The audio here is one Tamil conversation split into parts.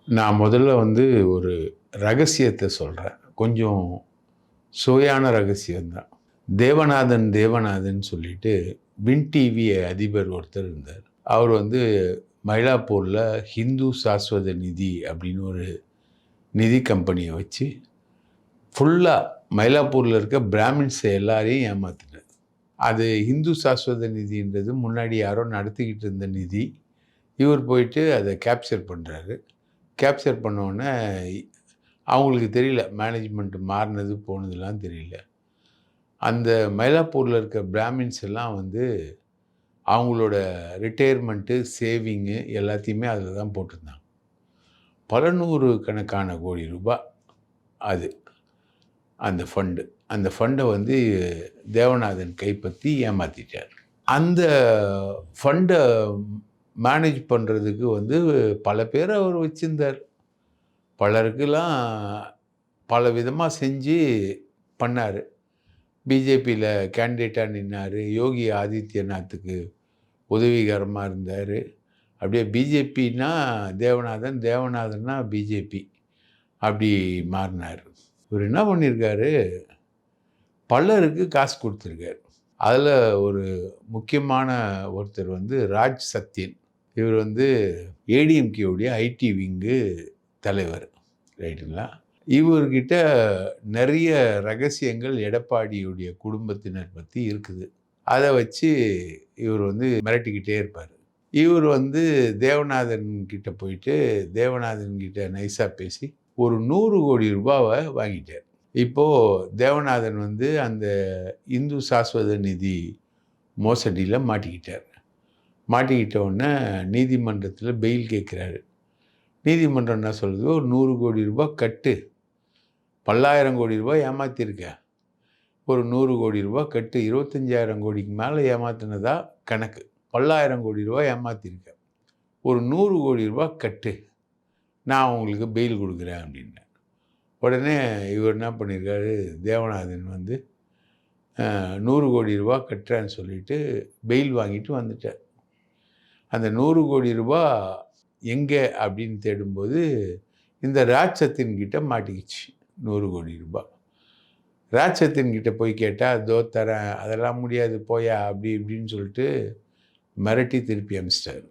நான் முதல்ல வந்து ஒரு ரகசியத்த சொல்றேன். கொஞ்சம் சுவையான ரகசியம் தான். தேவநாதன் தேவநாதன் சொல்லிட்டு வின் டிவி அதிபர் ஒருத்தர் இருந்தார். அவர் வந்து மயிலாப்பூர்ல ஹிந்து சாஸ்வத நிதி அப்படின்னு ஒரு நிதி கம்பெனிய வச்சு ஃபுல்லா மயிலாப்பூர்ல இருக்க பிராமின்ஸ் எல்லாரையும் ஏமாத்தினார். அது இந்து சாஸ்வத நிதின்றது முன்னாடி யாரோ நடத்திக்கிட்டு இருந்த நிதி. இவர் போயிட்டு அத கேப்சர் பண்றாரு. கேப்சர் பண்ண உடனே அவங்களுக்கு தெரியல. மேனேஜ்மெண்ட் மாறுனது, போனதுலாம் தெரியல. அந்த மயிலாப்பூர்ல இருக்க பிராமின்ஸ் எல்லாம் வந்து அவங்களோட ரிட்டயர்மெண்ட்டு, சேவிங்கு எல்லாத்தையுமே அதில தான் போட்டிருந்தாங்க. பல நூறு கணக்கான கோடி ரூபா அது. அந்த ஃபண்டு. அந்த ஃபண்ட வந்து தேவநாதன் கைப்பத்தி ஏமாத்திட்டார். அந்த ஃபண்ட மேனேஜ் பண்றதுக்கு வந்து பல பேர அவர் வச்சிருந்தார். பலருக்கெல்லாம் பல விதமா செஞ்சு பண்ணாரு. பிஜேபியில கேண்டிடேட்டா நின்னாரு. யோகி ஆதித்யநாத்துக்கு உதவிகரமா இருந்தாரு. அப்படியே பிஜேபின்னா தேவநாதன், தேவநாதன்னா பிஜேபி அப்படி மாறினாரு. இவர் என்ன பண்ணியிருக்காரு, பலருக்கு காசு குடுத்துருக்காரு. அதில ஒரு முக்கியமான ஒருத்தர் வந்து ராஜ் சத்யன். இவர் வந்து ஏடிஎம்கேவுடைய ஐடி விங்கு தலைவர். ரைட்டுங்களா? இவர்கிட்ட நிறைய ரகசியங்கள் எடப்பாடியுடைய குடும்பத்தினர் பத்தி இருக்குது. அத வச்சு இவர் வந்து மிரட்டிக்கிட்டே இருப்பாரு. இவர் வந்து தேவநாதன் கிட்ட போயிட்டு, தேவநாதன் கிட்ட நைஸா பேசி ஒரு 100 கோடி ரூபாவ வாங்கிட்டார். இப்போ தேவநாதன் வந்து அந்த இந்து சாஸ்வத நிதி மோசடியில மாட்டிக்கிட்டார். மாட்டிக்கிட்ட உடனே நீதிமன்றத்தில பெயில் கேட்கிறாரு. நீதிமன்றம் என்ன சொல்லுது, ஒரு 100 கோடி ரூபாய் கட்டு. பல்லாயிரம் கோடி ரூபாய் ஏமாத்தியிருக்க. ஒரு 100 கோடி ரூபாய் கட்டு. 25,000 கோடிக்கு மேல ஏமாத்துனதா கணக்கு. பல்லாயிரம் கோடி ரூபாய் ஏமாத்தியிருக்க. ஒரு 100 கோடி ரூபாய் கட்டு. நான் உங்களுக்கு பெயில் குடுக்குறேன் அப்படின்னார். உடனே இவர் என்ன பண்ணியிருக்காரு, தேவநாதன் வந்து 100 கோடி ரூபாய் கட்டுறேன்னு சொல்லிட்டு பெயில் வாங்கிட்டு வந்துட்டார். அந்த 100 கோடி ரூபாய் எங்க அப்படின்னு தேடும்போது, இந்த ராஜ் சத்தியன் கிட்ட மாட்டிக்கிச்சு 100 கோடி ரூபாய். ராஜ் சத்தியன் கிட்ட போய் கேட்டா, "இதோ தரேன், அதெல்லாம் முடியாது போயா" அப்படி இப்படின்னு சொல்லிட்டு மிரட்டி திருப்பி அனுப்பிச்சிட்டாரு.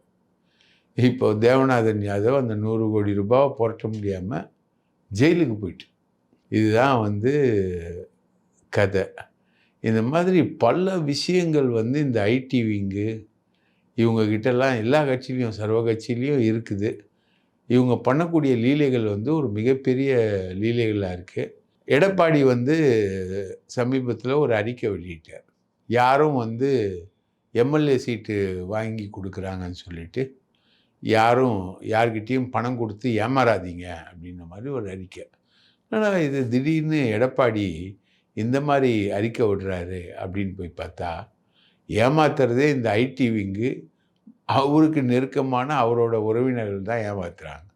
இப்போ தேவநாதன் யாதவ் அந்த 100 கோடி ரூபாவ புரட்ட முடியாம ஜெயிலுக்கு போயிட்டு. இதுதான் வந்து கதை. இந்த மாதிரி பல விஷயங்கள் வந்து இந்த ஐடி விங்கு இவங்க கிட்டலாம் எல்லா கட்சியிலையும், சர்வ கட்சியிலையும் இருக்குது. இவங்க பண்ணக்கூடிய லீலைகள் வந்து ஒரு மிகப்பெரிய லீலைகளா இருக்கு. எடப்பாடி வந்து சமீபத்தில ஒரு அறிக்கை வெளியிட்டார். யாரும் வந்து எம்எல்ஏ சீட்டு வாங்கி குடுக்குறாங்கன்னு சொல்லிட்டு, யாரும் யார்கிட்டயும் பணம் குடுத்து ஏமாறாதீங்க அப்படின்ற மாரி ஒரு அறிக்கை. என்னடா இது திடீர்னு எடப்பாடி இந்த மாரி அறிக்கை விடுறாரு அப்படின்னு போய் பார்த்தா, ஏமாத்துறதே இந்த ஐடி விங்கு, அவருக்கு நெருக்கமான அவரோட உறவினர்கள் தான் ஏமாத்துறாங்க.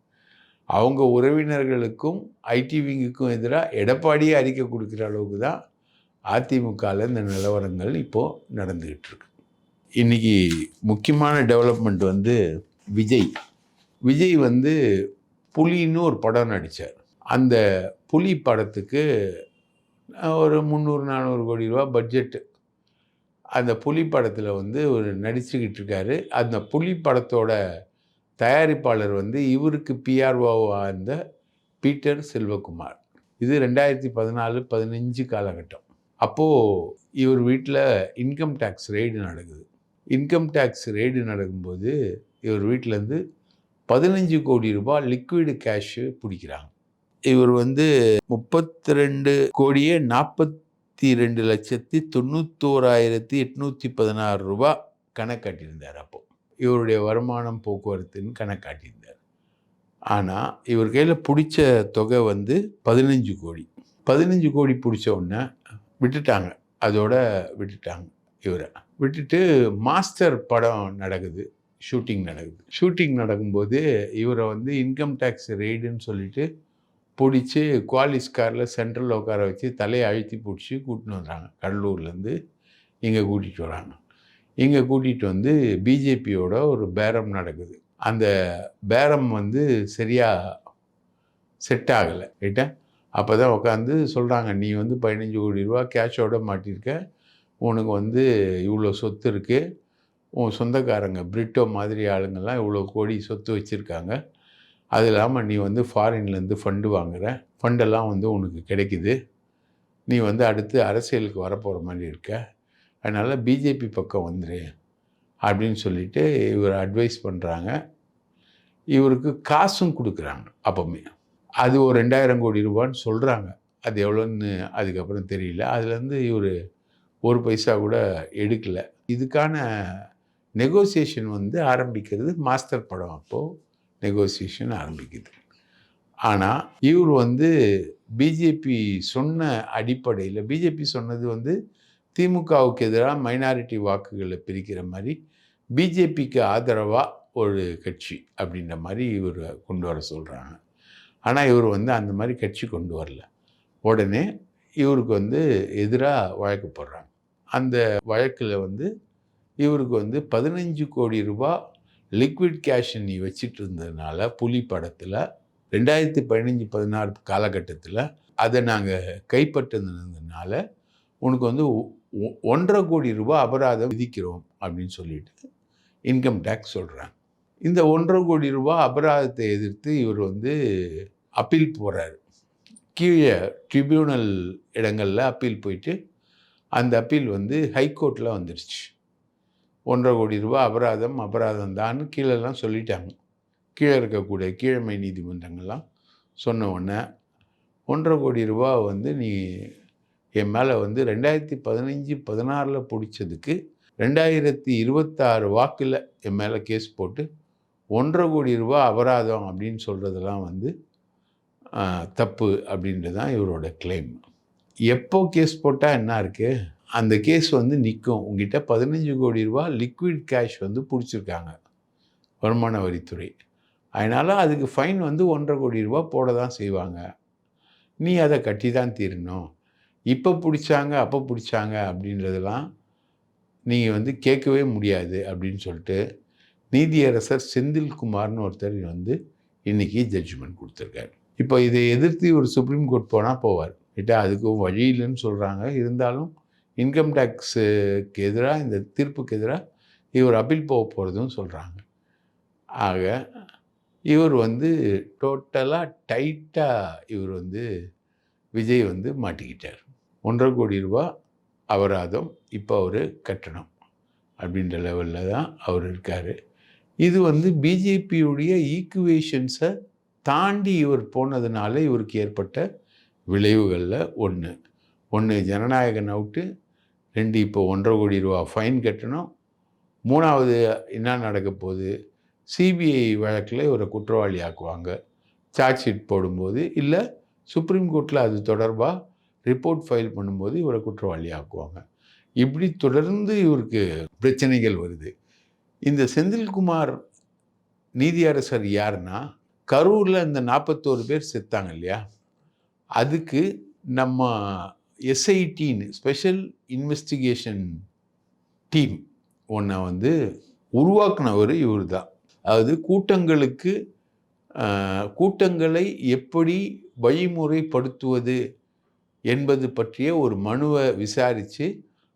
அவங்க உறவினர்களுக்கும், ஐடி விங்குக்கும் எதிரா எடப்பாடியே அறிக்கை குடுக்குற அளவுக்கு தான் அதிமுகல இந்த நிலவரங்கள் இப்போ நடந்துகிட்டு இருக்கு. இன்னைக்கு முக்கியமான டெவலப்மெண்ட் வந்து விஜய். விஜய் வந்து புலின்னு ஒரு படம் நடிச்சார். அந்த புலி படத்துக்கு ஒரு 300, 400 கோடி ரூபாய் பட்ஜெட். அந்த புலி படத்துல வந்து ஒரு நடிச்சுக்கிட்டு இருக்காரு. அந்த புலி படத்தோட தயாரிப்பாளர் வந்து இவருக்கு பிஆர்ஓவா இருந்த பீட்டர் செல்வகுமார். இது 2014, 15 காலகட்டம். அப்போ இவர் வீட்ல இன்கம் டாக்ஸ் ரெய்டு நடக்குது. இன்கம் டாக்ஸ் ரெய்டு நடக்கும்போது இவர் வீட்லேருந்து 15 கோடி ரூபாய் லிக்விட் கேஷ் பிடிக்கிறாங்க. இவர் வந்து 32,42,91,816 ரூபாய் கணக்கு காட்டியிருந்தார் அப்போ. இவருடைய வருமானம், போக்குவரத்துன்னு கணக்கு காட்டியிருந்தார். ஆனா, இவர் கையில புடிச்ச தொகை வந்து 15 கோடி. 15 கோடி புடிச்ச உடனே விட்டுட்டாங்க. அதோட விட்டுட்டாங்க இவர. விட்டுட்டு மாஸ்டர் படம் நடக்குது. ஷூட்டிங் நடக்குது. ஷூட்டிங் நடக்கும்போது இவர வந்து இன்கம் டாக்ஸ் ரெய்டுன்னு சொல்லிட்டு புடிச்சு குவாலிஸ் கார்ல சென்ட்ரல்ல உட்கார வச்சு தலையை அழுத்தி புடிச்சு கூட்டின்னு வந்தாங்க. கடலூர்லேருந்து இங்க கூட்டிட்டு வராங்க. இங்க கூட்டிட்டு வந்து பிஜேபியோட ஒரு பேரம் நடக்குது. அந்த பேரம் வந்து சரியா செட் ஆகலை ரைட்டா. அப்போ தான் உட்காந்து சொல்கிறாங்க, நீ வந்து 15 கோடி ரூபா கேஷோட மாட்டியிருக்க, உனக்கு வந்து இவ்வளோ சொத்து இருக்குது, உன் சொந்தக்காரங்க பிரிட்டோ மாதிரி ஆளுங்கள்லாம் இவ்வளோ கோடி சொத்து வச்சுருக்காங்க, அது இல்லாமல் நீ வந்து ஃபாரின்லேருந்து ஃபண்டு வாங்குகிற, ஃபண்டெல்லாம் வந்து உனக்கு கிடைக்குது, நீ வந்து அடுத்து அரசியலுக்கு வரப்போகிற மாதிரி இருக்க, அதனால் பிஜேபி பக்கம் வந்துரு அப்படின்னு சொல்லிட்டு இவர் அட்வைஸ் பண்ணுறாங்க. இவருக்கு காசும் கொடுக்குறாங்க. அப்போவுமே அது ஒரு 2000 கோடி ரூபான்னு சொல்கிறாங்க. அது எவ்வளோன்னு அதுக்கப்புறம் தெரியல. அதுலேருந்து இவர் ஒரு பைசா கூட எடுக்கலை. இதுக்கான நெகோசியேஷன் வந்து ஆரம்பிக்கிறது மாஸ்டர் படம். அப்போது நெகோசியேஷன் ஆரம்பிக்குது. ஆனால் இவர் வந்து பிஜேபி சொன்ன அடிப்படையில், பிஜேபி சொன்னது வந்து திமுகவுக்கு எதிராக மைனாரிட்டி வாக்குகளை பிரிக்கிற மாதிரி பிஜேபிக்கு ஆதரவாக ஒரு கட்சி அப்படின்ற மாதிரி இவர் கொண்டு வர சொல்கிறாங்க. ஆனால் இவர் வந்து அந்த மாதிரி கட்சி கொண்டு வரல. உடனே இவருக்கு வந்து எதிராக வழக்கு போடுறாங்க. அந்த வழக்கில் வந்து இவருக்கு வந்து 15 கோடி ரூபா லிக்விட் கேஷ் நீ வச்சிட்டு இருந்ததுனால புலி படத்தில் 2015-16 காலகட்டத்தில் அதை நாங்கள் கைப்பற்றினதுனால உனக்கு வந்து 1.5 கோடி ரூபா அபராதம் விதிக்கிறோம் அப்படின்னு சொல்லிட்டு இன்கம் டேக்ஸ் சொல்கிறாங்க. இந்த 1.5 கோடி ரூபா அபராதத்தை எதிர்த்து இவர் வந்து அப்பீல் போகிறாரு. கீழே ட்ரிபியூனல் இடங்களில் அப்பீல் போயிட்டு அந்த அப்பீல் வந்து ஹைகோர்ட்டில் வந்துடுச்சு. 1.5 கோடி ரூபா அபராதம் தான்னு கீழெல்லாம் சொல்லிட்டாங்க. கீழே இருக்கக்கூடிய கீழமை நீதிமன்றங்கள்லாம் சொன்ன உடனே 1.5 கோடி ரூபா வந்து நீ என் மேலே வந்து 2015-16 பிடிச்சதுக்கு 2026 வாக்கில் என் மேலே கேஸ் போட்டு 1.5 கோடி ரூபா அபராதம் அப்படின்னு சொல்கிறதெல்லாம் வந்து தப்பு அப்படின்றது தான் இவரோட கிளைம். எப்போ கேஸ் போட்டால் என்ன இருக்குது, அந்த கேஸ் வந்து நிற்கும். உங்ககிட்ட 15 கோடி ரூபா லிக்விட் கேஷ் வந்து பிடிச்சிருக்காங்க வருமான வரித்துறை. அதனால் அதுக்கு ஃபைன் வந்து 1.5 கோடி ரூபா போட தான் செய்வாங்க. நீ அதை கட்டி தான் தீரணும். இப்போ பிடிச்சாங்க அப்போ பிடிச்சாங்க அப்படின்றதெல்லாம் நீங்கள் வந்து கேட்கவே முடியாது அப்படின்னு சொல்லிட்டு நீதியரசர் செந்தில்குமார்னு ஒருத்தர் வந்து இன்றைக்கி ஜட்ஜ்மெண்ட் கொடுத்துருக்காரு. இப்போ இதை எதிர்த்து ஒரு சுப்ரீம் கோர்ட் போனால் போவார் கிட்டே, அதுக்கும் வழி இல்லைன்னு சொல்கிறாங்க. இருந்தாலும் இன்கம் டேக்ஸுக்கு எதிராக, இந்த தீர்ப்புக்கு எதிராக இவர் அப்பீல் போக போகிறதும் சொல்கிறாங்க. ஆக இவர் வந்து டோட்டலாக டைட்டாக இவர் வந்து விஜய் வந்து மாட்டிக்கிட்டார். 1.5 கோடி ரூபா அபராதம் இப்போ அவர் கட்டணும் அப்படின்ற லெவலில் தான் அவர் இருக்கார். இது வந்து பிஜேபியுடைய ஈக்குவேஷன்ஸை தாண்டி இவர் போனதுனால இவருக்கு ஏற்பட்ட விளைவுகளில் ஒன்று ஜனநாயகன் அவுட்டு, 2 இப்போ 1.5 கோடி ரூபா ஃபைன் கட்டணும், 3வது என்ன நடக்க போகுது, சிபிஐ வழக்கில் இவரை குற்றவாளி ஆக்குவாங்க சார்ஜ் ஷீட் போடும்போது, இல்லை சுப்ரீம் கோர்ட்டில் அது தொடர்பாக ரிப்போர்ட் ஃபைல் பண்ணும்போது இவரை குற்றவாளி ஆக்குவாங்க. இப்படி தொடர்ந்து இவருக்கு பிரச்சனைகள் வருது. இந்த செந்தில்குமார் நீதியரசர் யாருன்னா, கரூரில் இந்த 41 பேர் செத்தாங்க இல்லையா, அதுக்கு நம்ம எஸ்ஐடின்னு ஸ்பெஷல் இன்வெஸ்டிகேஷன் டீம் ஒன்றை வந்து உருவாக்குனவர் இவர் தான். அதாவது கூட்டங்களை எப்படி வழிமுறைப்படுத்துவது என்பது பற்றிய ஒரு மனுவை விசாரித்து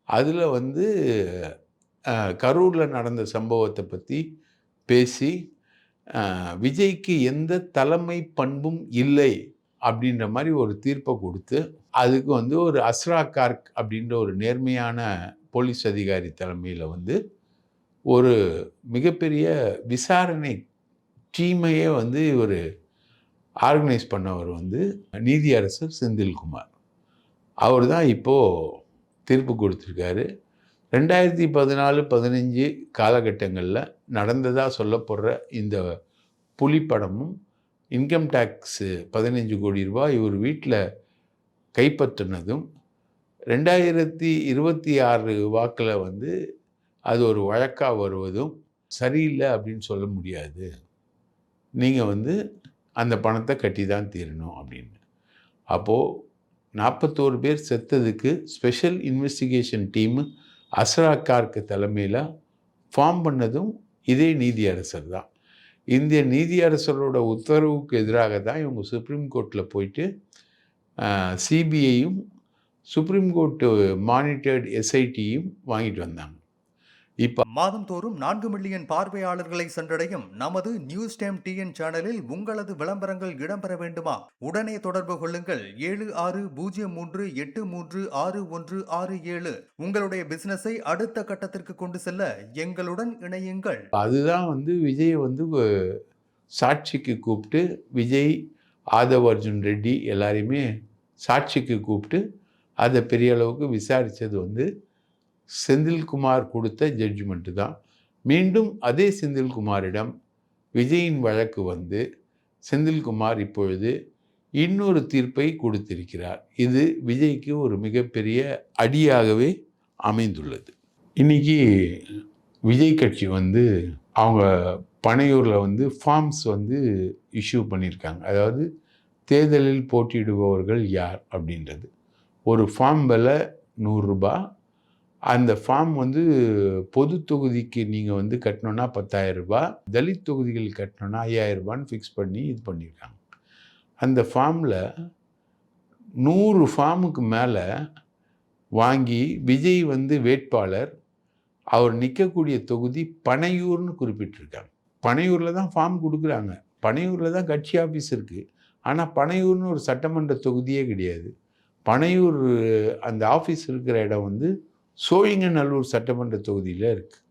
அதில் வந்து கரூரில் நடந்த சம்பவத்தை பற்றி பேசி விஜய்க்கு எந்த தலைமை பண்பும் இல்லை அப்படின்ற மாதிரி ஒரு தீர்ப்பை கொடுத்து, அதுக்கு வந்து ஒரு அஸ்ரா கார்க் அப்படின்ற ஒரு நேர்மையான போலீஸ் அதிகாரி தலைமையில் வந்து ஒரு மிகப்பெரிய விசாரணை டீமையே வந்து இவர் ஆர்கனைஸ் பண்ணவர் வந்து நீதியரசர் செந்தில்குமார். அவர் தான் இப்போது தீர்ப்பு கொடுத்துருக்காரு. 2014-15 காலகட்டங்களில் நடந்ததாக சொல்லப்படுற இந்த புலிப்படமும் இன்கம் டேக்ஸு 15 கோடி ரூபாய் இவர் வீட்டில் கைப்பற்றினதும் 2026 வாக்கில் வந்து அது ஒரு வழக்காக வருவதும் சரியில்லை அப்படின்னு சொல்ல முடியாது. நீங்கள் வந்து அந்த பணத்தை கட்டி தான் தீரணும் அப்படின்னு. அப்போது 41 பேர் செத்ததுக்கு special investigation team Asra Garg தலைமையில் ஃபார்ம் பண்ணதும் இதே நீதியரசர் தான். இந்திய நீதியரசரோட உத்தரவுக்கு எதிராக தான் இவங்க சுப்ரீம் கோர்ட்டில் போயிட்டு சிபிஐயும் சுப்ரீம் கோர்ட்டு மானிட்டர்ட் எஸ்ஐடியும் வாங்கிட்டு வந்தாங்க. இப்போ மாதந்தோறும் 4 மில்லியன் பார்வையாளர்களை சென்றடையும் நமது நியூஸ் டைம் டிஎன் சேனலில் உங்களது விளம்பரங்கள் இடம்பெற வேண்டுமா? உடனே தொடர்பு கொள்ளுங்கள் 7603836167. உங்களுடைய பிசினஸை அடுத்த கட்டத்திற்கு கொண்டு செல்ல எங்களுடன் இணையுங்கள். அதுதான் விஜயை சாட்சிக்கு கூப்பிட்டு விஜய், ஆதவ் அர்ஜுன் ரெட்டி எல்லாரையுமே சாட்சிக்கு கூப்பிட்டு அதை பெரிய அளவுக்கு விசாரித்தது செந்தில்குமார் கொடுத்த ஜட்ஜ்மெண்ட்டு தான். மீண்டும் அதே செந்தில்குமாரிடம் விஜயின் வழக்கு செந்தில்குமார் இப்பொழுது இன்னொரு தீர்ப்பை கொடுத்திருக்கிறார். இது விஜய்க்கு ஒரு மிகப்பெரிய அடியாகவே அமைந்துள்ளது. இன்னைக்கு விஜய் கட்சி அவங்க பனையூரில் ஃபார்ம்ஸ் இஷ்யூ பண்ணியிருக்காங்க. அதாவது தேர்தலில் போட்டியிடுபவர்கள் யார் அப்படின்றது. ஒரு ஃபார்ம் விலை 100 ரூபாய். அந்த ஃபார்ம் பொது தொகுதிக்கு நீங்கள் கட்டணுன்னா 10,000 ரூபாய், தலித் தொகுதிகள் கட்டணுன்னா 5,000 ரூபான்னு ஃபிக்ஸ் பண்ணி இது பண்ணியிருக்காங்க. அந்த ஃபார்மில் 100 ஃபார்முக்கு மேலே வாங்கி விஜய் வேட்பாளர் அவர் நிற்கக்கூடிய தொகுதி பனையூர்னு குறிப்பிட்டிருக்காங்க. பனையூரில் தான் ஃபார்ம் கொடுக்குறாங்க, பனையூரில் தான் கட்சி ஆஃபீஸ் இருக்குது. ஆனால் பனையூர்னு ஒரு சட்டமன்ற தொகுதியே கிடையாது. பனையூர் அந்த ஆஃபீஸ் இருக்கிற இடம் சோழிங்கநல்லூர் சட்டமன்ற தொகுதியில் இருக்குது.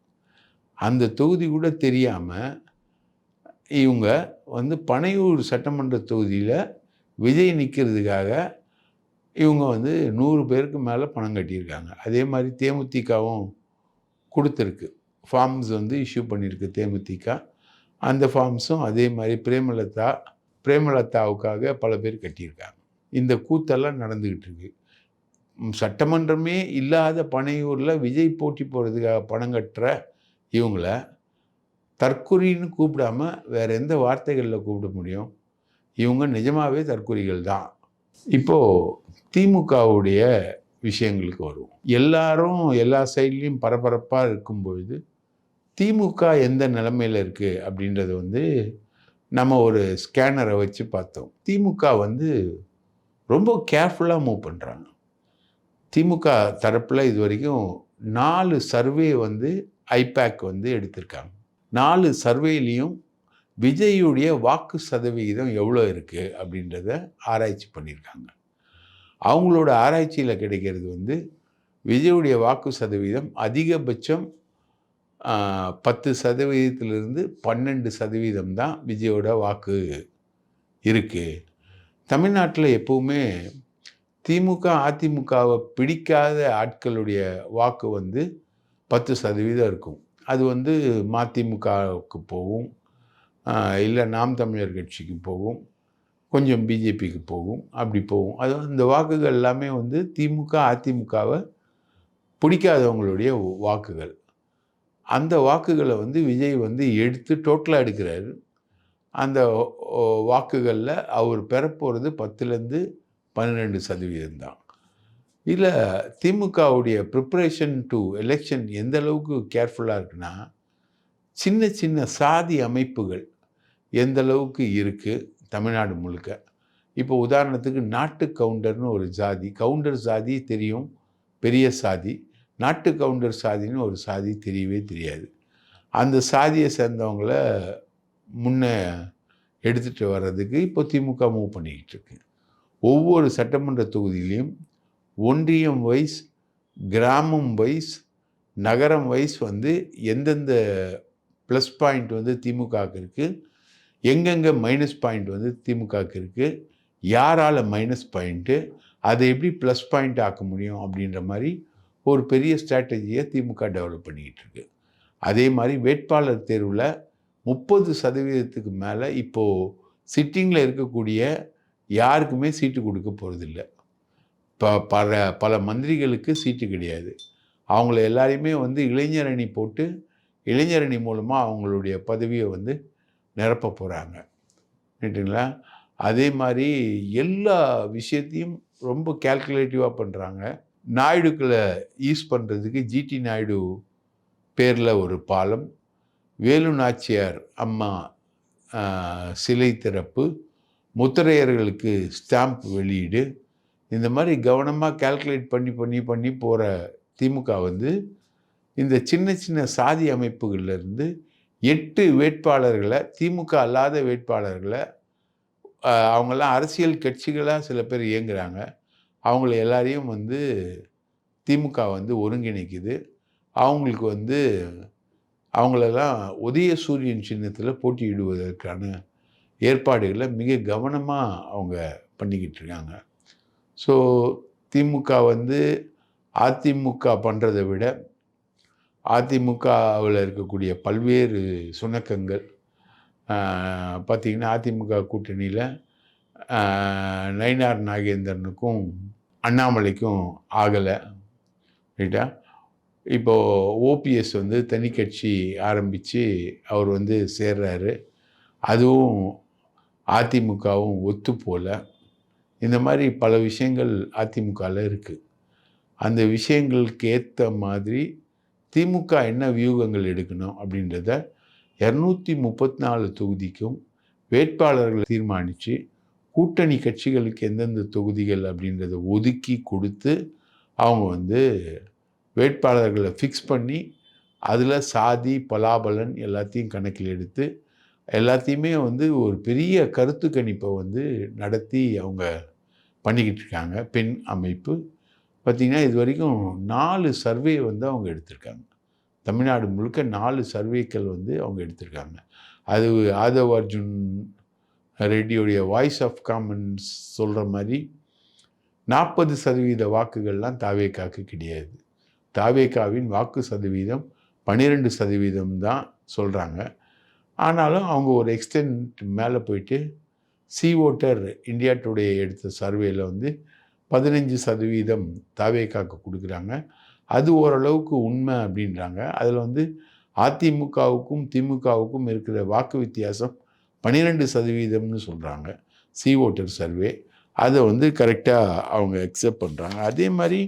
அந்த தொகுதி கூட தெரியாமல் இவங்க பனையூர் சட்டமன்ற தொகுதியில் விஜய் நிற்கிறதுக்காக இவங்க 100 பேருக்கு மேலே பணம் கட்டியிருக்காங்க. அதே மாதிரி தேமுதிகவும் கொடுத்துருக்கு, ஃபார்ம்ஸ் இஷ்யூ பண்ணியிருக்கு தேமுதிக. அந்த ஃபார்ம்ஸும் அதே மாதிரி பிரேமலதாவுக்காக பல பேர் கட்டியிருக்காங்க. இந்த கூத்தெல்லாம் நடந்துக்கிட்டு இருக்கு. சட்டமன்றமே இல்லாத பனையூரில் விஜய் போட்டி போகிறதுக்காக பணம் கட்டுற இவங்கள தற்குறின்னு கூப்பிடாம வேறு எந்த வார்த்தைகளில் கூப்பிட முடியும்? இவங்க நிஜமாகவே தற்குறிகள் தான். இப்போது திமுகவுடைய விஷயங்களுக்கு வருவோம். எல்லாரும் எல்லா சைட்லேயும் பரபரப்பாக இருக்கும்பொழுது திமுக எந்த நிலைமையில் இருக்குது அப்படின்றத நம்ம ஒரு ஸ்கேனரை வச்சு பார்த்தோம். திமுக ரொம்ப கேர்ஃபுல்லாக மூவ் பண்ணுறாங்க. திமுக தரப்பில் இது வரைக்கும் 4 சர்வே ஐபேக் எடுத்திருக்காங்க. 4 சர்வேலையும் விஜயுடைய வாக்கு சதவிகிதம் எவ்வளோ இருக்குது அப்படின்றத ஆராய்ச்சி பண்ணியிருக்காங்க. அவங்களோட ஆராய்ச்சியில் கிடைக்கிறது விஜயுடைய வாக்கு சதவீதம் அதிகபட்சம் 10% 12% தான் விஜயோட வாக்கு இருக்குது. தமிழ்நாட்டில் எப்போவுமே திமுக அதிமுகவை பிடிக்காத ஆட்களுடைய வாக்கு 10% இருக்கும். அது மதிமுகவுக்கு போகும், இல்லை நாம் தமிழர் கட்சிக்கு போகும், கொஞ்சம் பிஜேபிக்கு போகும், அப்படி போகும். அது இந்த வாக்குகள் எல்லாமே திமுக அதிமுகவை பிடிக்காதவங்களுடைய வாக்குகள். அந்த வாக்குகளை விஜய் எடுத்து டோட்டலாக எடுக்கிறாரு. அந்த வாக்குகளில் அவர் பெறப்போகிறது 10-12% தான். இதில் திமுகவுடைய ப்ரிப்பரேஷன் டு எலெக்ஷன் எந்த அளவுக்கு கேர்ஃபுல்லாக இருக்குன்னா, சின்ன சின்ன சாதி அமைப்புகள் எந்த அளவுக்கு இருக்குது தமிழ்நாடு முழுக்க. இப்போ உதாரணத்துக்கு நாட்டு கவுண்டர்னு ஒரு ஜாதி, கவுண்டர் சாதி தெரியும், பெரிய சாதி. நாட்டு கவுண்டர் சாதின்னு ஒரு சாதி தெரியவே தெரியாது. அந்த சாதியை சேர்ந்தவங்கள முன்னே எடுத்துகிட்டு வர்றதுக்கு இப்போ திமுக மூவ் பண்ணிக்கிட்டு இருக்கு. ஒவ்வொரு சட்டமன்ற தொகுதியிலையும் ஒன்றியம் வைஸ், கிராமம் வைஸ், நகரம் வைஸ் எந்தெந்த ப்ளஸ் பாயிண்ட் திமுகவுக்கு இருக்குது, எங்கெங்கே மைனஸ் பாயிண்ட் திமுகவுக்கு இருக்குது, யாரால் மைனஸ் பாயிண்ட்டு, அதை எப்படி ப்ளஸ் பாயிண்ட் ஆக்க முடியும் அப்படின்ற மாதிரி ஒரு பெரிய ஸ்ட்ராட்டஜியை திமுக டெவலப் பண்ணிக்கிட்டு இருக்கு. அதே மாதிரி வேட்பாளர் தேர்வில் 30% மேலே இப்போது சிட்டிங்கில் இருக்கக்கூடிய யாருக்குமே சீட்டு கொடுக்க போகிறதில்ல. பல மந்திரிகளுக்கு சீட்டு கிடையாது. அவங்கள எல்லாரையுமே இளைஞர் அணி போட்டு இளைஞர் அணி மூலமாக அவங்களுடைய பதவியை நிரப்ப போகிறாங்க. ரைட்டுங்களா? அதே மாதிரி எல்லா விஷயத்தையும் ரொம்ப கேல்குலேட்டிவாக பண்ணுறாங்க. நாயுடுக்களை யூஸ் பண்ணுறதுக்கு ஜிடி நாயுடு பேரில் ஒரு பாலம், வேலு நாச்சியார் அம்மா சிலை திறப்பு, முத்திரையர்களுக்கு ஸ்டாம்ப் வெளியீடு, இந்த மாதிரி கவனமாக கால்குலேட் பண்ணி போகிற திமுக வந்து இந்த சின்ன சின்ன சாதி அமைப்புகள்லேருந்து 8 வேட்பாளர்களை, திமுக அல்லாத வேட்பாளர்களை, அவங்கெல்லாம் அரசியல் கட்சிகளாக சில பேர் இயங்குகிறாங்க, அவங்கள எல்லாரையும் வந்து திமுக வந்து ஒருங்கிணைக்குது. அவங்களுக்கு வந்து அவங்களெல்லாம் உதயசூரியன் சின்னத்தில் போட்டியிடுவதற்கான ஏற்பாடுகளை மிக கவனமாக அவங்க பண்ணிக்கிட்டு இருக்காங்க. ஸோ திமுக வந்து அதிமுக பண்ணுறதை விட அதிமுகவில் இருக்கக்கூடிய பல்வேறு சுணக்கங்கள், பார்த்திங்கன்னா அதிமுக கூட்டணியில் நயினார் நாகேந்திரனுக்கும் அண்ணாமலைக்கும் ஆகலை, ரைட்டா? இப்போது ஓபிஎஸ் வந்து தனி கட்சி ஆரம்பித்து அவர் வந்து சேர்றாரு, அதுவும் அதிமுகவும் ஒத்து போல. இந்த மாதிரி பல விஷயங்கள் அதிமுகவில் இருக்குது. அந்த விஷயங்களுக்கு ஏற்ற மாதிரி திமுக என்ன வியூகங்கள் எடுக்கணும் அப்படின்றத 234 தொகுதிக்கும் வேட்பாளர்களை தீர்மானித்து கூட்டணி கட்சிகளுக்கு எந்தெந்த தொகுதிகள் அப்படின்றத ஒதுக்கி கொடுத்து அவங்க வந்து வேட்பாளர்களை ஃபிக்ஸ் பண்ணி அதில் சாதி பலாபலன் எல்லாத்தையும் கணக்கில் எடுத்து எல்லாத்தையுமே வந்து ஒரு பெரிய கருத்து கணிப்பை வந்து நடத்தி அவங்க பண்ணிக்கிட்டு இருக்காங்க. பெண் அமைப்பு பார்த்திங்கன்னா இது வரைக்கும் 4 சர்வே வந்து அவங்க எடுத்திருக்காங்க. தமிழ்நாடு முழுக்க 4 சர்வேக்கள் வந்து அவங்க எடுத்திருக்காங்க. அது ஆதவ் அர்ஜுன் ரெட்டியோடைய வாய்ஸ் ஆஃப் காமன்ஸ் சொல்கிற மாதிரி 40% வாக்குகள்லாம் தாவேகாவுக்கு கிடையாது. தாவேகாவின் வாக்கு சதவீதம் 12% தான் சொல்கிறாங்க. ஆனாலும் அவங்க ஒரு எக்ஸ்டென்ட் மேலே போயிட்டு சி ஓட்டர் இந்தியா டுடே எடுத்த சர்வேயில் வந்து 15% தாவேகாவுக்கு கொடுக்குறாங்க. அது ஓரளவுக்கு உண்மை அப்படின்றாங்க. அதில் வந்து அதிமுகவுக்கும் திமுகவுக்கும் இருக்கிற வாக்கு வித்தியாசம் 12%ன்னு சொல்கிறாங்க சி ஓட்டர் சர்வே. அதை வந்து கரெக்டாக அவங்க அக்செப்ட் பண்ணுறாங்க. அதே மாதிரி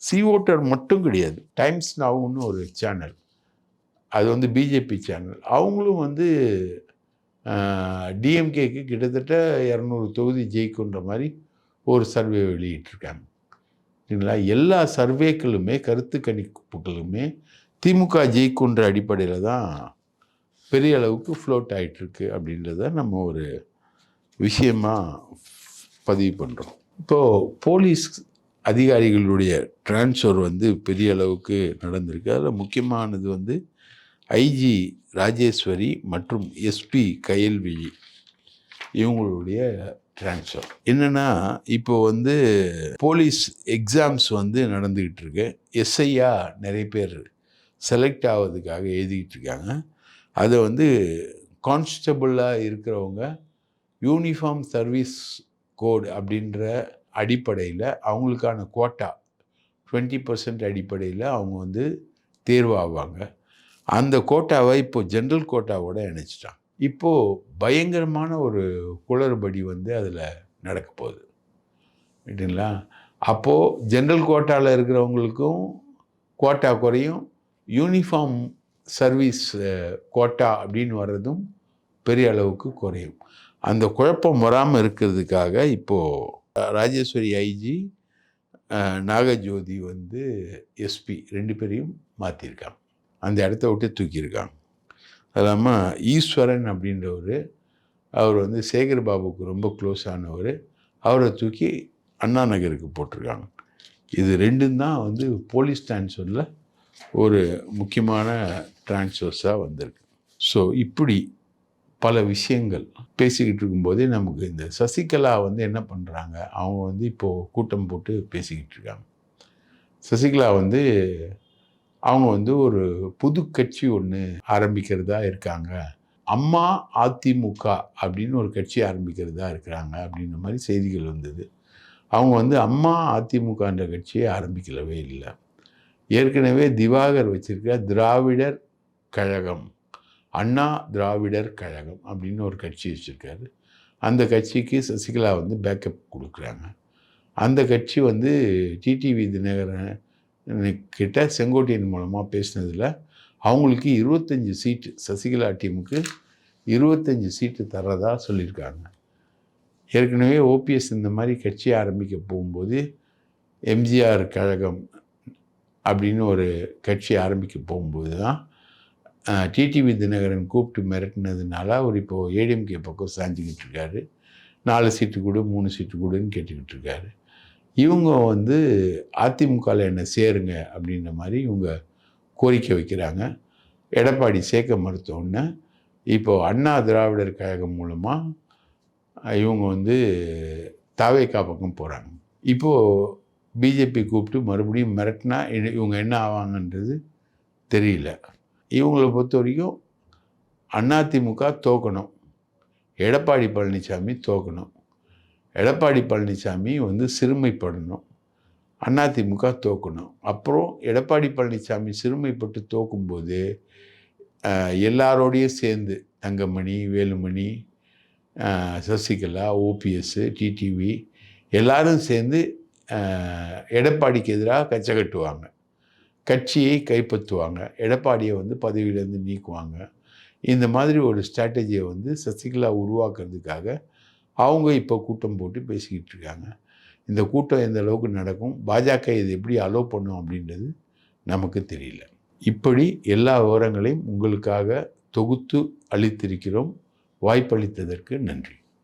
சி ஓட்டர் மட்டும் கிடையாது, டைம்ஸ் நவுன்னு ஒரு சேனல், அது வந்து பிஜேபி சேனல், அவங்களும் வந்து டிஎம்கேக்கு கிட்டத்தட்ட 200 தொகுதி ஜெயிக்குன்ற மாதிரி ஒரு சர்வே வெளியிட்டிருக்காங்க. சரிங்களா? எல்லா சர்வேக்களுமே கருத்து கணிப்புகளுமே திமுக ஜெயிக்குன்ற அடிப்படையில் தான் பெரிய அளவுக்கு ஃப்ளோட் ஆகிட்டுருக்கு அப்படின்றத நம்ம ஒரு விஷயமாக பதிவு பண்ணுறோம். இப்போது போலீஸ் அதிகாரிகளுடைய டிரான்ஸ்ஃபர் வந்து பெரிய அளவுக்கு நடந்திருக்கு. அதில் முக்கியமானது வந்து ஐஜி ராஜேஸ்வரி மற்றும் எஸ்பி கயல்விழி இவங்களுடைய டிரான்ஸ்ஃபர். என்னென்னா இப்போ வந்து போலீஸ் எக்ஸாம்ஸ் வந்து நடந்துக்கிட்டு இருக்கு. எஸ்ஐயா நிறைய பேர் செலக்ட் ஆகிறதுக்காக எழுதிக்கிட்டு இருக்காங்க. அதை வந்து கான்ஸ்டபிளாக இருக்கிறவங்க யூனிஃபார்ம் சர்வீஸ் கோட் அப்படின்ற அடிப்படையில் அவங்களுக்கான கோட்டா 20% அடிப்படையில் அவங்க வந்து தேர்வாகுவாங்க. அந்த கோட்டாவை இப்போது ஜென்ரல் கோட்டாவோட இணைச்சிட்டாங்க. இப்போது பயங்கரமான ஒரு குளறுபடி வந்து அதில் நடக்க போகுது, ரைட்டுங்களா? அப்போது ஜென்ரல் கோட்டாவில் இருக்கிறவங்களுக்கும் கோட்டா குறையும், யூனிஃபார்ம் சர்வீஸ் கோட்டா அப்படின்னு வர்றதும் பெரிய அளவுக்கு குறையும். அந்த குழப்பம் வராமல் இருக்கிறதுக்காக இப்போது ராஜேஸ்வரி ஐஜி, நாகஜோதி வந்து எஸ்பி 2 பேரையும் மாற்றிருக்காங்க. அந்த இடத்த விட்டு தூக்கியிருக்காங்க. அது இல்லாமல் ஈஸ்வரன் அப்படின்றவர், அவர் வந்து சேகர் பாபுக்கு ரொம்ப க்ளோஸ் ஆனவர், அவரை தூக்கி அண்ணா நகருக்கு போட்டிருக்காங்க. இது 2ம் தான் வந்து போலீஸ் டிரான்ஸ்ஃபரில் ஒரு முக்கியமான டிரான்ஸ்ஃபர்ஸாக வந்திருக்கு. ஸோ இப்படி பல விஷயங்கள் பேசிக்கிட்டு இருக்கும்போதே நமக்கு இந்த சசிகலா வந்து என்ன பண்ணுறாங்க, அவங்க வந்து இப்போது கூட்டம் போட்டு பேசிக்கிட்டு இருக்காங்க. சசிகலா வந்து அவங்க வந்து ஒரு புது கட்சி ஒன்று ஆரம்பிக்கிறதா இருக்காங்க, அம்மா அதிமுக அப்படின்னு ஒரு கட்சி ஆரம்பிக்கிறதா இருக்கிறாங்க அப்படின்ற மாதிரி செய்திகள் வந்தது. அவங்க வந்து அம்மா அதிமுகன்ற கட்சியை ஆரம்பிக்கலவே இல்லை. ஏற்கனவே திவாகர் வச்சிருக்க திராவிடர் கழகம், அண்ணா திராவிடர் கழகம் அப்படின்னு ஒரு கட்சி வச்சுருக்காரு. அந்த கட்சிக்கு சசிகலா வந்து பேக்கப் கொடுக்குறாங்க. அந்த கட்சி வந்து டிடிவி தினகரன் கிட்ட செங்கோட்டையன் மூலமாக பேசினதில் அவங்களுக்கு 25 சீட்டு, சசிகலா டீமுக்கு 25 சீட்டு தர்றதா சொல்லியிருக்காங்க. ஏற்கனவே ஓபிஎஸ் இந்த மாதிரி கட்சி ஆரம்பிக்க போகும்போது எம்ஜிஆர் கழகம் அப்படின்னு ஒரு கட்சி ஆரம்பிக்க போகும்போது தான் டிடிவி தினகரன் கூப்பிட்டு மிரட்டினதுனால அவர் இப்போது ஏடிஎம்கே பக்கம் சாஞ்சிக்கிட்டு இருக்காரு. 4 சீட்டு கொடு 3 சீட்டு கொடுன்னு கேட்டுக்கிட்டு இருக்காரு. இவங்க வந்து அதிமுகவில் என்ன சேருங்க அப்படின்ற மாதிரி இவங்க கோரிக்கை வைக்கிறாங்க. எடப்பாடி சேர்க்க மறுத்தோன்னே இப்போது அண்ணா திராவிடர் கழகம் மூலமாக இவங்க வந்து தாவேகா பக்கம் போகிறாங்க. இப்போது பிஜேபி கூப்பிட்டு மறுபடியும் மிரட்டினா இவங்க என்ன ஆவாங்கன்றது தெரியல. இவங்களை பொறுத்த வரைக்கும் அதிமுக தோக்கணும், எடப்பாடி பழனிசாமி தோக்கணும், எடப்பாடி பழனிசாமி வந்து சிறுமைப்படணும், அதிமுக தோக்கணும். அப்புறம் எடப்பாடி பழனிசாமி சிறுமைப்பட்டு தோக்கும்போது எல்லாரோடையும் சேர்ந்து தங்கமணி, வேலுமணி, சசிகலா, ஓபிஎஸ், டிடிவி எல்லாரும் சேர்ந்து எடப்பாடிக்கு எதிராக கச்சை கட்டுவாங்க, கட்சியை கைப்பற்றுவாங்க, எடப்பாடியை வந்து பதவியிலேருந்து நீக்குவாங்க. இந்த மாதிரி ஒரு ஸ்ட்ராட்டஜியை வந்து சசிகலா உருவாக்குறதுக்காக அவங்க இப்போ கூட்டம் போட்டு பேசிக்கிட்டு இருக்காங்க. இந்த கூட்டம் எந்த அளவுக்கு நடக்கும், பாஜக இது எப்படி அலோவ் பண்ணும் அப்படின்றது நமக்கு தெரியல. இப்படி எல்லா விவரங்களையும் உங்களுக்காக தொகுத்து அளித்திருக்கிறோம். வாய்ப்பளித்ததற்கு நன்றி.